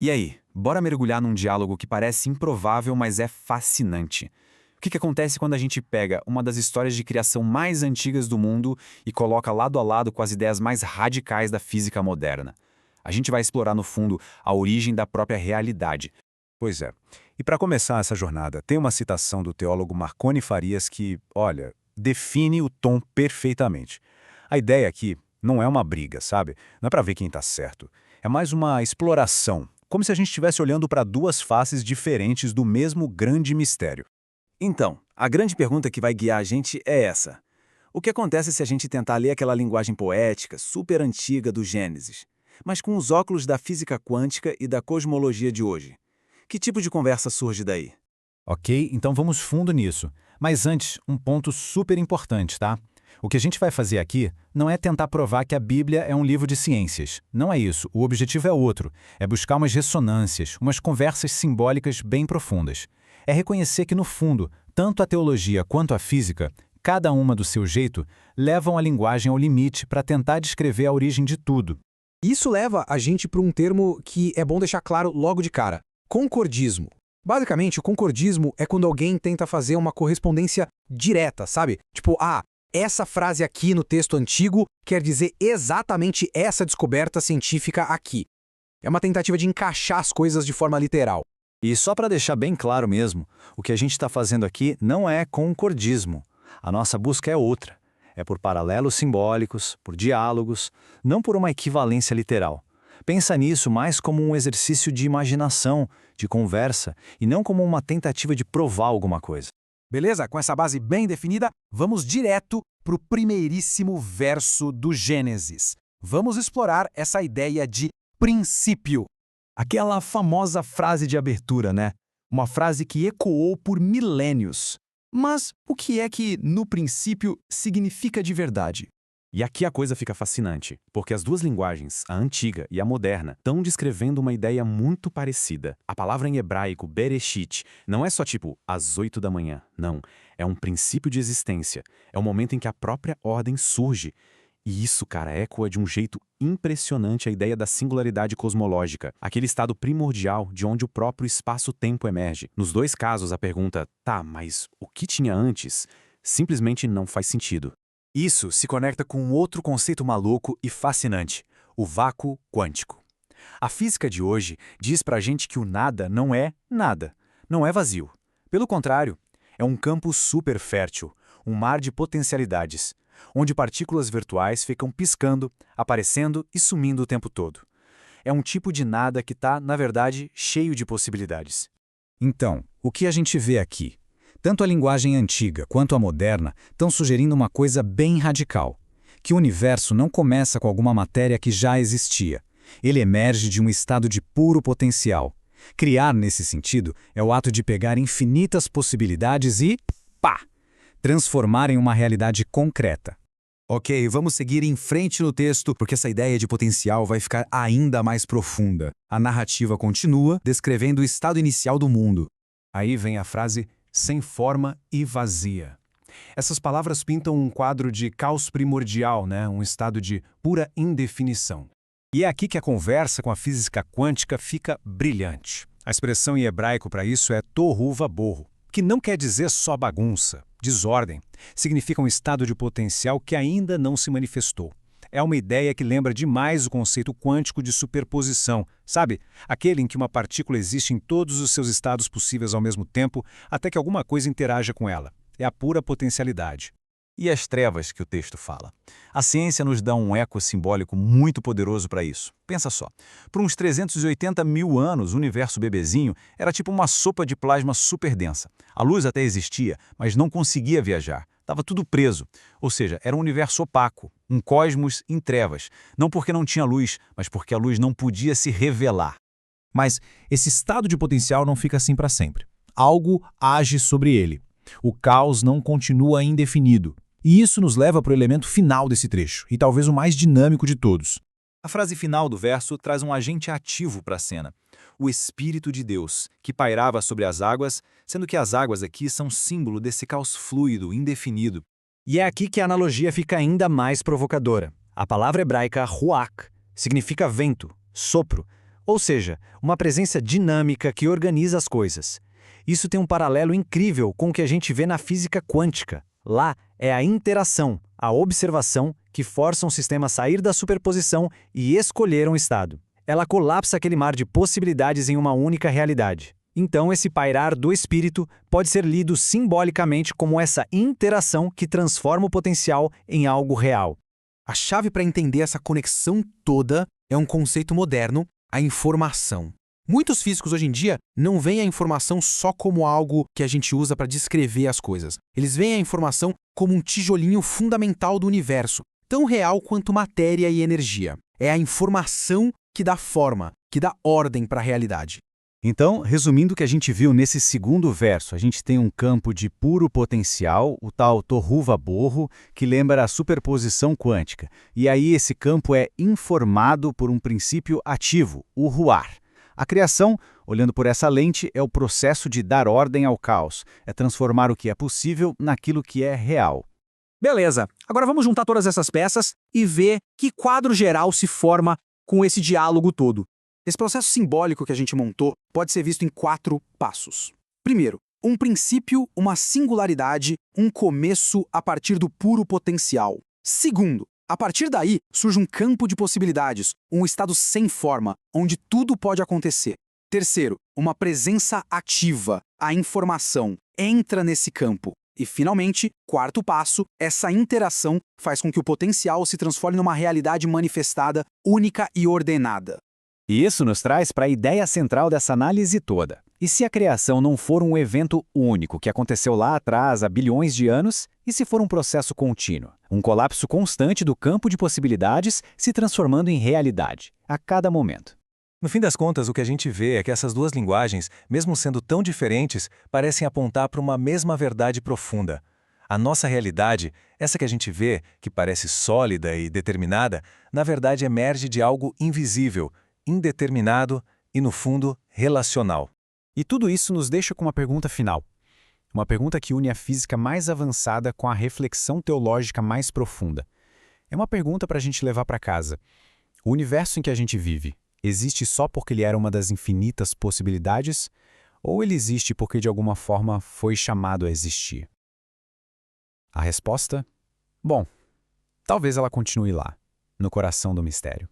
E aí, bora mergulhar num diálogo que parece improvável, mas é fascinante. O que acontece quando a gente pega uma das histórias de criação mais antigas do mundo e coloca lado a lado com as ideias mais radicais da física moderna? A gente vai explorar, no fundo, a origem da própria realidade. Pois é. E para começar essa jornada, tem uma citação do teólogo Marconi Farias que, olha, define o tom perfeitamente. A ideia aqui não é uma briga, sabe? Não é para ver quem está certo. É mais uma exploração, como se a gente estivesse olhando para duas faces diferentes do mesmo grande mistério. Então, a grande pergunta que vai guiar a gente é essa. O que acontece se a gente tentar ler aquela linguagem poética, super antiga do Gênesis, mas com os óculos da física quântica e da cosmologia de hoje? Que tipo de conversa surge daí? Ok, então vamos fundo nisso. Mas antes, um ponto super importante, tá? O que a gente vai fazer aqui não é tentar provar que a Bíblia é um livro de ciências. Não é isso. O objetivo é outro. É buscar umas ressonâncias, umas conversas simbólicas bem profundas. É reconhecer que, no fundo, tanto a teologia quanto a física, cada uma do seu jeito, levam a linguagem ao limite para tentar descrever a origem de tudo. Isso leva a gente para um termo que é bom deixar claro logo de cara: concordismo. Basicamente, o concordismo é quando alguém tenta fazer uma correspondência direta, sabe? Tipo, essa frase aqui no texto antigo quer dizer exatamente essa descoberta científica aqui. É uma tentativa de encaixar as coisas de forma literal. E só para deixar bem claro mesmo, o que a gente está fazendo aqui não é concordismo. A nossa busca é outra. É por paralelos simbólicos, por diálogos, não por uma equivalência literal. Pensa nisso mais como um exercício de imaginação, de conversa, e não como uma tentativa de provar alguma coisa. Beleza? Com essa base bem definida, vamos direto para o primeiríssimo verso do Gênesis. Vamos explorar essa ideia de princípio. Aquela famosa frase de abertura, né? Uma frase que ecoou por milênios. Mas o que é que, no princípio, significa de verdade? E aqui a coisa fica fascinante, porque as duas linguagens, a antiga e a moderna, estão descrevendo uma ideia muito parecida. A palavra em hebraico, Bereshit, não é só tipo às 8 da manhã, não. É um princípio de existência. É o momento em que a própria ordem surge. E isso, cara, ecoa de um jeito impressionante a ideia da singularidade cosmológica, aquele estado primordial de onde o próprio espaço-tempo emerge. Nos dois casos, a pergunta, tá, mas o que tinha antes? Simplesmente não faz sentido. Isso se conecta com um outro conceito maluco e fascinante, o vácuo quântico. A física de hoje diz pra gente que o nada não é nada, não é vazio. Pelo contrário, é um campo super fértil, um mar de potencialidades, onde partículas virtuais ficam piscando, aparecendo e sumindo o tempo todo. É um tipo de nada que está, na verdade, cheio de possibilidades. Então, o que a gente vê aqui? Tanto a linguagem antiga quanto a moderna estão sugerindo uma coisa bem radical, que o universo não começa com alguma matéria que já existia. Ele emerge de um estado de puro potencial. Criar, nesse sentido, é o ato de pegar infinitas possibilidades e, pá, transformar em uma realidade concreta. Ok, vamos seguir em frente no texto, porque essa ideia de potencial vai ficar ainda mais profunda. A narrativa continua descrevendo o estado inicial do mundo. Aí vem a frase sem forma e vazia. Essas palavras pintam um quadro de caos primordial, né? Um estado de pura indefinição. E é aqui que a conversa com a física quântica fica brilhante. A expressão em hebraico para isso é tohu vabohu, que não quer dizer só bagunça, desordem. Significa um estado de potencial que ainda não se manifestou. É uma ideia que lembra demais o conceito quântico de superposição, sabe? Aquele em que uma partícula existe em todos os seus estados possíveis ao mesmo tempo, até que alguma coisa interaja com ela. É a pura potencialidade. E as trevas que o texto fala? A ciência nos dá um eco simbólico muito poderoso para isso. Pensa só, por uns 380 mil anos, o universo bebezinho era tipo uma sopa de plasma super densa. A luz até existia, mas não conseguia viajar. Estava tudo preso, ou seja, era um universo opaco, um cosmos em trevas, não porque não tinha luz, mas porque a luz não podia se revelar. Mas esse estado de potencial não fica assim para sempre. Algo age sobre ele. O caos não continua indefinido. E isso nos leva para o elemento final desse trecho, e talvez o mais dinâmico de todos. A frase final do verso traz um agente ativo para a cena. O Espírito de Deus, que pairava sobre as águas, sendo que as águas aqui são símbolo desse caos fluido, indefinido. E é aqui que a analogia fica ainda mais provocadora. A palavra hebraica ruach significa vento, sopro, Ou seja, uma presença dinâmica que organiza as coisas. Isso tem um paralelo incrível com o que a gente vê na física quântica. Lá é a interação, a observação, que força um sistema a sair da superposição e escolher um estado. Ela colapsa aquele mar de possibilidades em uma única realidade. Então, esse pairar do espírito pode ser lido simbolicamente como essa interação que transforma o potencial em algo real. A chave para entender essa conexão toda é um conceito moderno, a informação. Muitos físicos hoje em dia não veem a informação só como algo que a gente usa para descrever as coisas. Eles veem a informação como um tijolinho fundamental do universo, tão real quanto matéria e energia. É a informação que dá forma, que dá ordem para a realidade. Então, resumindo o que a gente viu nesse segundo verso, a gente tem um campo de puro potencial, o tal tohu va-bohu, que lembra a superposição quântica. E aí esse campo é informado por um princípio ativo, o ruar. A criação, olhando por essa lente, é o processo de dar ordem ao caos, é transformar o que é possível naquilo que é real. Beleza, agora vamos juntar todas essas peças e ver que quadro geral se forma com esse diálogo todo. Esse processo simbólico que a gente montou pode ser visto em 4 passos. Primeiro, um princípio, uma singularidade, um começo a partir do puro potencial. Segundo, a partir daí surge um campo de possibilidades, um estado sem forma, onde tudo pode acontecer. Terceiro, uma presença ativa, a informação, entra nesse campo. E, finalmente, quarto passo, essa interação faz com que o potencial se transforme numa realidade manifestada, única e ordenada. E isso nos traz para a ideia central dessa análise toda. E se a criação não for um evento único que aconteceu lá atrás há bilhões de anos, e se for um processo contínuo, um colapso constante do campo de possibilidades se transformando em realidade, a cada momento? No fim das contas, o que a gente vê é que essas duas linguagens, mesmo sendo tão diferentes, parecem apontar para uma mesma verdade profunda. A nossa realidade, essa que a gente vê, que parece sólida e determinada, na verdade emerge de algo invisível, indeterminado e, no fundo, relacional. E tudo isso nos deixa com uma pergunta final. Uma pergunta que une a física mais avançada com a reflexão teológica mais profunda. É uma pergunta para a gente levar para casa. O universo em que a gente vive existe só porque ele era uma das infinitas possibilidades? Ou ele existe porque de alguma forma foi chamado a existir? A resposta? Bom, talvez ela continue lá, no coração do mistério.